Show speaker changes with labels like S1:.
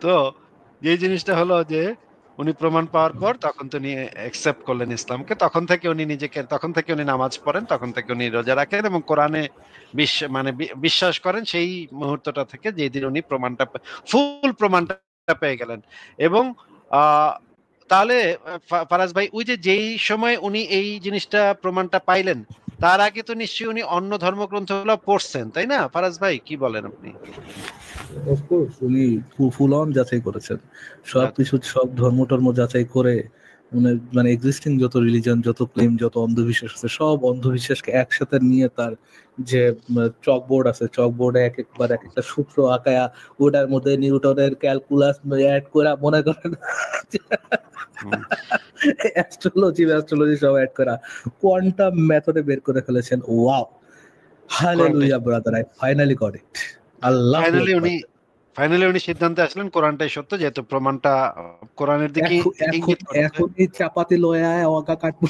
S1: তো যে জিনিসটা হলো যে উনি প্রমাণ পাওয়ার পর তখন তো উনি অ্যাকসেপ্ট করলেন ইসলামকে, তখন থেকে উনি নামাজ পড়েন, তখন থেকে উনি রোজা রাখেন এবং কোরআনে মানে বিশ্বাস করেন সেই মুহূর্তটা থেকে, যেদিন উনি ফুল প্রমাণটা পেয়ে গেলেন। এবং আহ তাহলে ফারাজ ভাই, ওই যে যেই সময় উনি এই জিনিসটা প্রমাণটা পাইলেন, তার আগে তো নিশ্চয়ই উনি অন্য ধর্মগ্রন্থগুলো পড়ছেন, তাই না ফারাজ ভাই, কি বলেন আপনি?
S2: অফকোর্স উনি ফুল অন যাচাই করেছেন, সবকিছু সব ধর্ম টর্ম যাচাই করে মানে এক্সিস্টিং যত রিলিজন, যত ক্লেম, যত অন্ধবিশ্বাস আছে, সব অন্ধবিশ্বাসকে একসাথে নিয়ে তার যে চকবোর্ড আছে, চকবোর্ডে এক একবার এক একটা সূত্র আঁকায়া ওটার মধ্যে নিউটনের ক্যালকুলাস অ্যাড করে, মনে করেন অ্যাস্ট্রোলজি সব অ্যাড করা কোয়ান্টাম মেথডে বের করে ফেলেছেন। ওয়াও,
S1: কোরআনটাই
S2: hallelujah brother, I finally got it. আল্লাহু
S1: ফাইনালি
S2: আকবার।
S1: উনি ফাইনালি উনি সিদ্ধান্তে আসলেন কোরআনটাই সত্য, যেহেতু প্রমাণটা কোরআনের দিকে
S2: এখন
S1: ইঙ্গিত করতেছে।
S2: এখন এই চাপাতি লয়া অগা কাটবো।